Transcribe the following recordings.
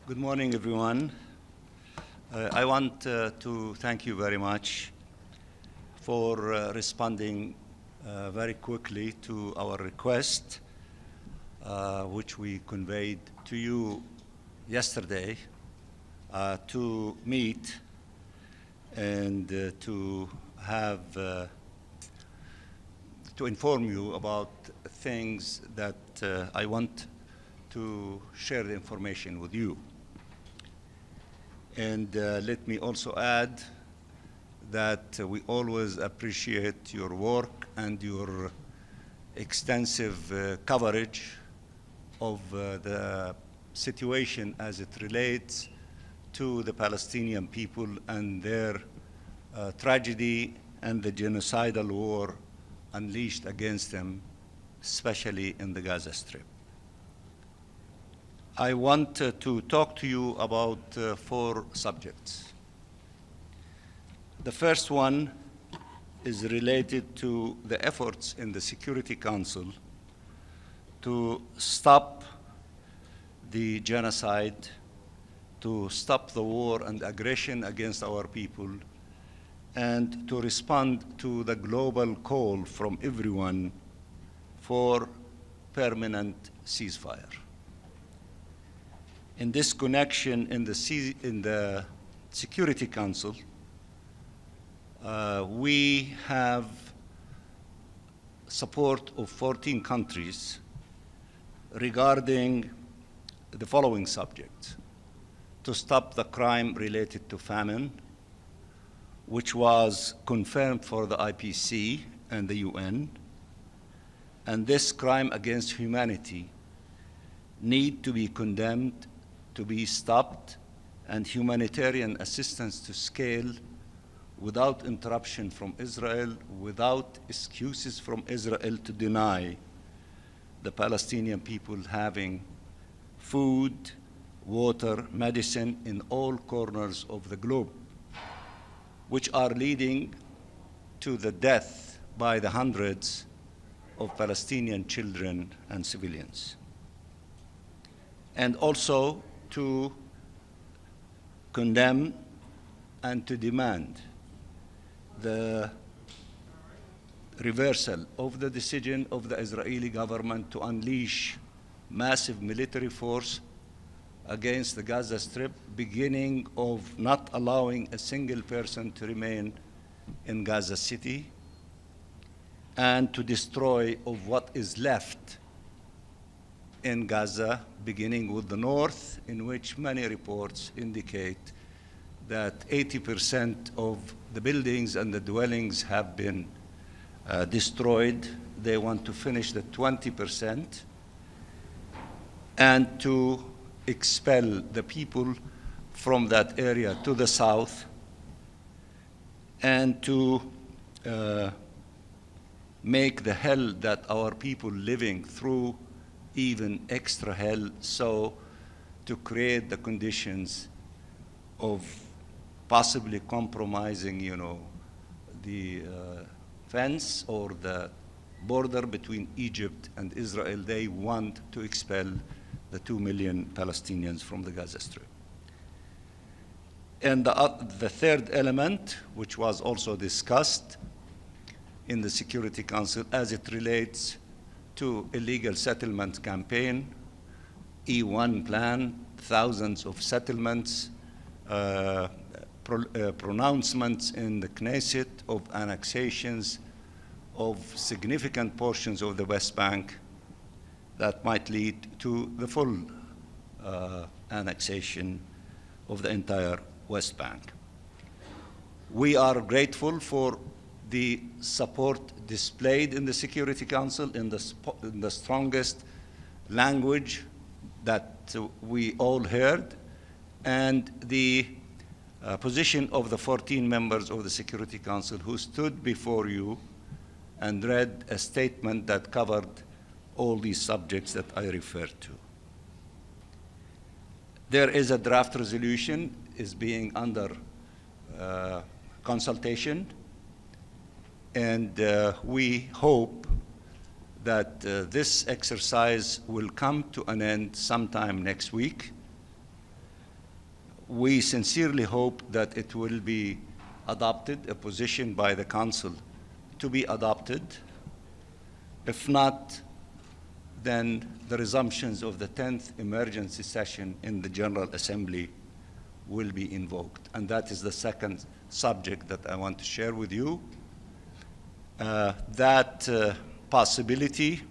Good morning, everyone. I want to thank you very much for responding very quickly to our request, which we conveyed to you yesterday, to meet and to inform you about things that I want to share the information with you. And let me also add that we always appreciate your work and your extensive coverage of the situation as it relates to the Palestinian people and their tragedy and the genocidal war unleashed against them, especially in the Gaza Strip. I want to talk to you about 4 subjects. The first one is related to the efforts in the Security Council to stop the genocide, to stop the war and aggression against our people, and to respond to the global call from everyone for permanent ceasefire. In this connection, in the Security Council, we have support of 14 countries regarding the following subjects: to stop the crime related to famine, which was confirmed for the IPC and the UN, and this crime against humanity need to be condemned, to be stopped, and humanitarian assistance to scale without interruption from Israel, without excuses from Israel to deny the Palestinian people having food, water, medicine in all corners of the globe, which are leading to the death by the hundreds of Palestinian children and civilians. And also to condemn and to demand the reversal of the decision of the Israeli government to unleash massive military force against the Gaza Strip, beginning of not allowing a single person to remain in Gaza City, and to destroy of what is left in Gaza, beginning with the north, in which many reports indicate that 80% of the buildings and the dwellings have been destroyed. They want to finish the 20% and to expel the people from that area to the south, and to make the hell that our people living through even extra hell, so to create the conditions of possibly compromising, the fence or the border between Egypt and Israel. They want to expel the 2 million Palestinians from the Gaza Strip. And the third element, which was also discussed in the Security Council as it relates to illegal settlement campaign, E1 plan, thousands of settlements, pronouncements in the Knesset of annexations of significant portions of the West Bank that might lead to the full annexation of the entire West Bank. We are grateful for the support displayed in the Security Council in the strongest language that we all heard, and the position of the 14 members of the Security Council who stood before you and read a statement that covered all these subjects that I referred to. There is a draft resolution is being under consultation, and we hope that this exercise will come to an end sometime next week, we sincerely hope that it will be adopted, a position by the Council to be adopted. If not, then the resumptions of the 10th emergency session in the General Assembly will be invoked. And that is the second subject that I want to share with you. That possibility,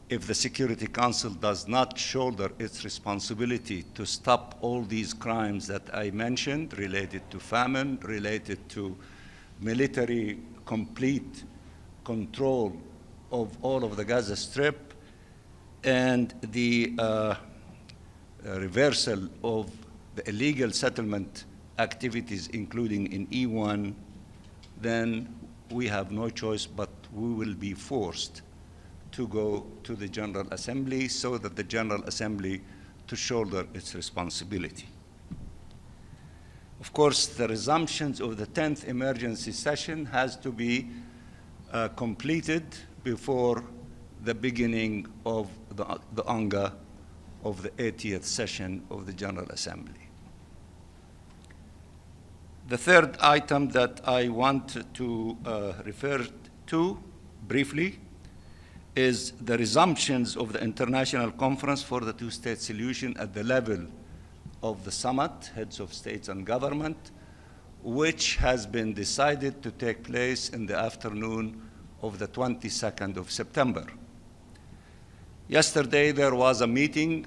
if the Security Council does not shoulder its responsibility to stop all these crimes that I mentioned, related to famine, related to military complete control of all of the Gaza Strip, and the reversal of the illegal settlement activities, including in E1, then we have no choice, but we will be forced to go to the General Assembly so that the General Assembly to shoulder its responsibility. Of course, the resumptions of the 10th emergency session has to be completed before the beginning of the UNGA of the 80th session of the General Assembly. The third item that I want to refer to briefly is the resumptions of the International Conference for the Two-State Solution at the level of the summit, heads of states and government, which has been decided to take place in the afternoon of the 22nd of September. Yesterday, there was a meeting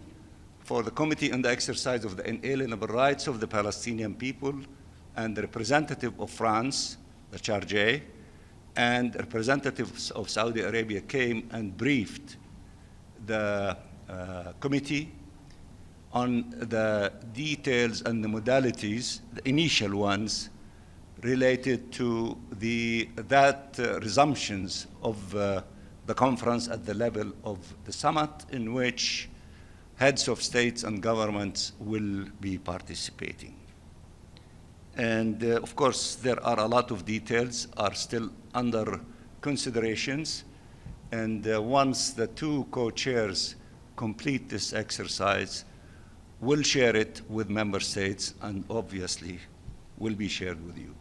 for the Committee on the Exercise of the Inalienable Rights of the Palestinian People, and the representative of France, the Chargé, and representatives of Saudi Arabia came and briefed the committee on the details and the modalities, the initial ones, related to that resumptions of the conference at the level of the summit, in which heads of states and governments will be participating. And of course, there are a lot of details are still under considerations. And once the two co-chairs complete this exercise, we'll share it with member states and obviously will be shared with you.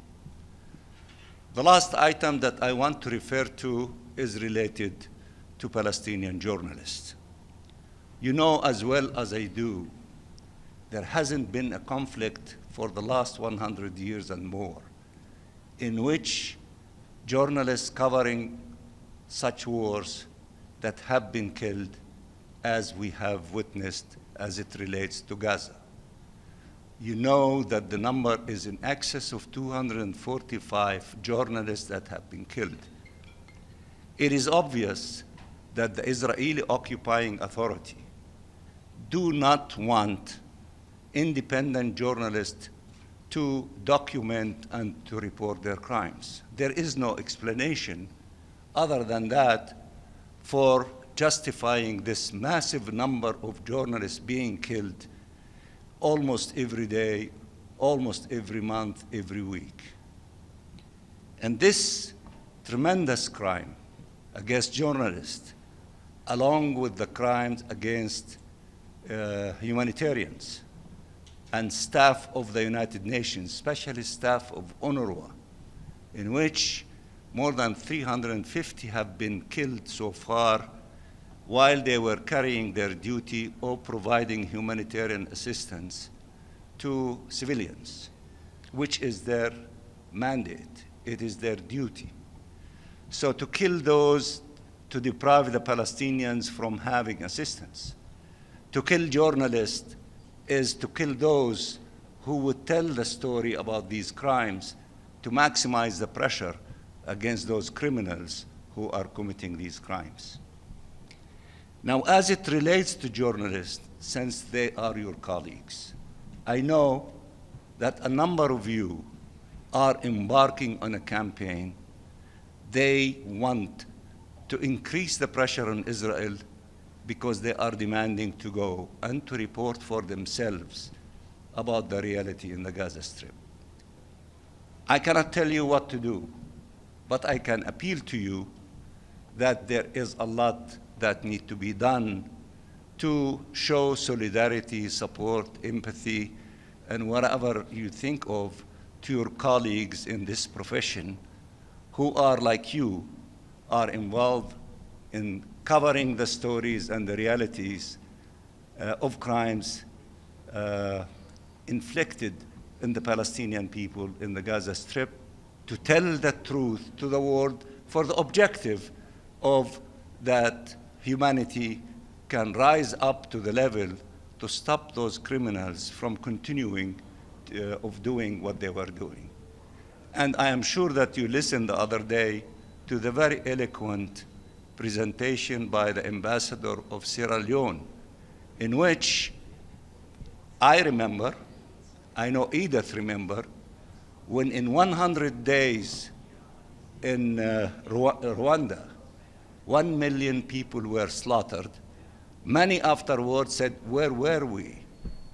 The last item that I want to refer to is related to Palestinian journalists. You know as well as I do, there hasn't been a conflict for the last 100 years and more in which journalists covering such wars that have been killed as we have witnessed as it relates to Gaza. You know that the number is in excess of 245 journalists that have been killed. It is obvious that the Israeli occupying authority do not want independent journalists to document and to report their crimes. There is no explanation other than that for justifying this massive number of journalists being killed almost every day, almost every month, every week. And this tremendous crime against journalists, along with the crimes against humanitarians and staff of the United Nations, especially staff of UNRWA, in which more than 350 have been killed so far while they were carrying their duty or providing humanitarian assistance to civilians, which is their mandate. It is their duty. So to kill those, to deprive the Palestinians from having assistance, to kill journalists is to kill those who would tell the story about these crimes to maximize the pressure against those criminals who are committing these crimes. Now, as it relates to journalists, since they are your colleagues, I know that a number of you are embarking on a campaign. They want to increase the pressure on Israel because they are demanding to go and to report for themselves about the reality in the Gaza Strip. I cannot tell you what to do, but I can appeal to you that there is a lot that needs to be done to show solidarity, support, empathy, and wherever you think of, to your colleagues in this profession who are like you, are involved in covering the stories and the realities of crimes inflicted in the Palestinian people in the Gaza Strip, to tell the truth to the world for the objective of that humanity can rise up to the level to stop those criminals from continuing of doing what they were doing. And I am sure that you listened the other day to the very eloquent presentation by the ambassador of Sierra Leone, in which I remember, I know Edith remember, when in 100 days in Rwanda, 1 million people were slaughtered. Many afterwards said, where were we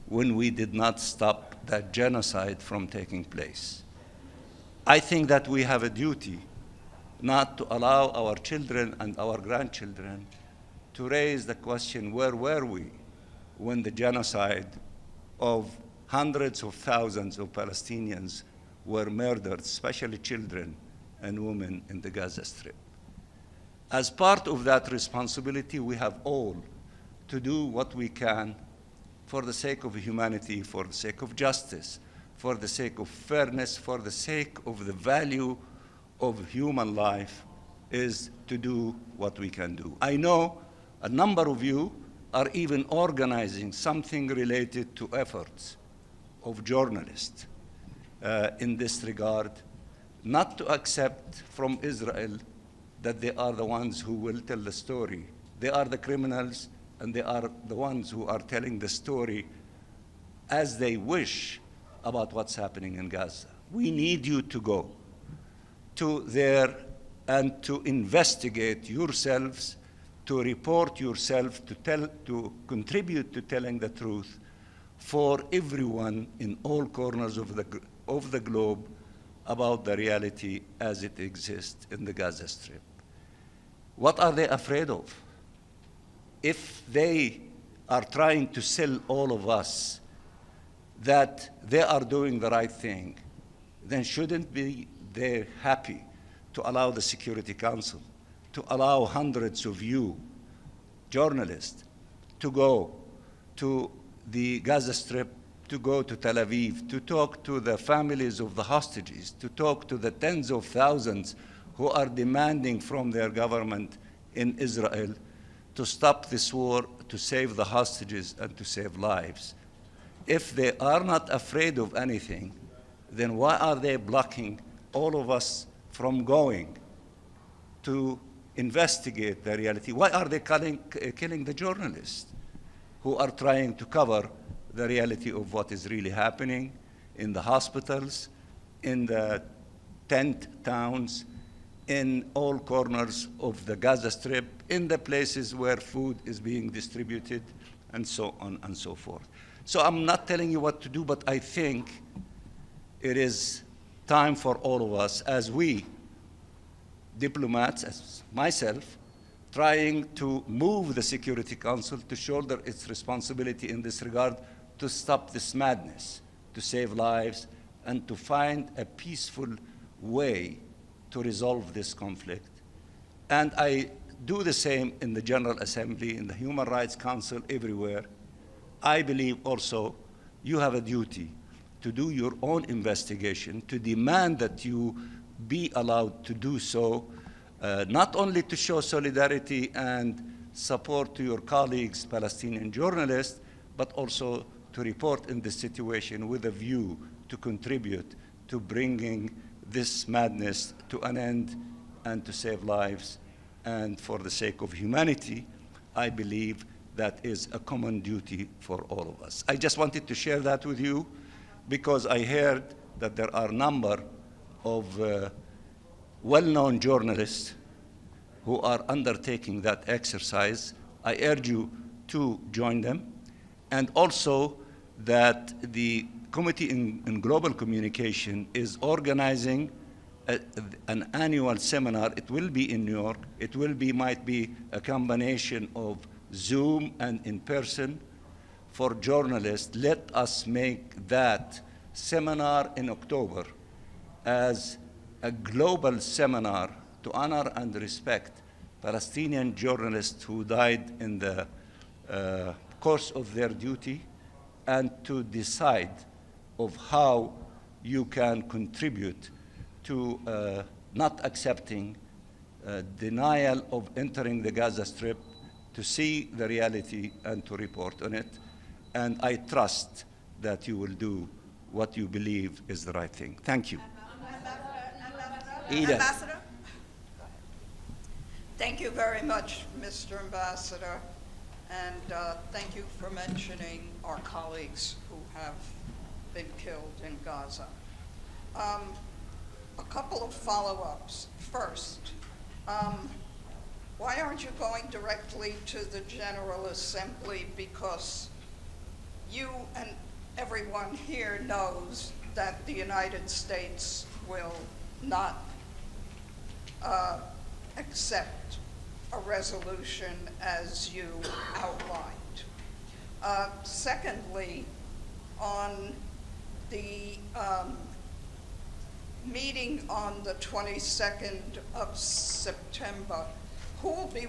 when we did not stop that genocide from taking place? I think that we have a duty not to allow our children and our grandchildren to raise the question, where were we when the genocide of hundreds of thousands of Palestinians were murdered, especially children and women in the Gaza Strip? As part of that responsibility, we have all to do what we can for the sake of humanity, for the sake of justice, for the sake of fairness, for the sake of the value of human life, is to do what we can do. I know a number of you are even organizing something related to efforts of journalists in this regard, not to accept from Israel that they are the ones who will tell the story. They are the criminals, and they are the ones who are telling the story as they wish about what's happening in Gaza. We need you to go to there and to investigate yourselves, to report yourself, to contribute to telling the truth for everyone in all corners of the globe about the reality as it exists in the Gaza Strip. What are they afraid of? If they are trying to sell all of us that they are doing the right thing, then shouldn't they happy to allow the Security Council, to allow hundreds of you, journalists, to go to the Gaza Strip, to go to Tel Aviv, to talk to the families of the hostages, to talk to the tens of thousands who are demanding from their government in Israel to stop this war, to save the hostages, and to save lives? If they are not afraid of anything, then why are they blocking all of us from going to investigate the reality? Why are they killing the journalists who are trying to cover the reality of what is really happening in the hospitals, in the tent towns, in all corners of the Gaza Strip, in the places where food is being distributed, and so on and so forth? So I'm not telling you what to do, but I think it is time for all of us, as we diplomats, as myself, trying to move the Security Council to shoulder its responsibility in this regard, to stop this madness, to save lives, and to find a peaceful way to resolve this conflict. And I do the same in the General Assembly, in the Human Rights Council, everywhere. I believe also you have a duty to do your own investigation, to demand that you be allowed to do so, not only to show solidarity and support to your colleagues, Palestinian journalists, but also to report in this situation with a view to contribute to bringing this madness to an end and to save lives. And for the sake of humanity, I believe that is a common duty for all of us. I just wanted to share that with you because I heard that there are a number of well-known journalists who are undertaking that exercise. I urge you to join them. And also that the Committee in Global Communication is organizing an annual seminar. It will be in New York. It will be, might be a combination of Zoom and in person, for journalists, let us make that seminar in October as a global seminar to honor and respect Palestinian journalists who died in the course of their duty, and to decide of how you can contribute to not accepting denial of entering the Gaza Strip, to see the reality and to report on it. And I trust that you will do what you believe is the right thing. Thank you. Ambassador? Thank you very much, Mr. Ambassador, and thank you for mentioning our colleagues who have been killed in Gaza. A couple of follow-ups. First, why aren't you going directly to the General Assembly? Because you and everyone here knows that the United States will not accept a resolution as you outlined. Secondly, on the meeting on the 22nd of September, who will be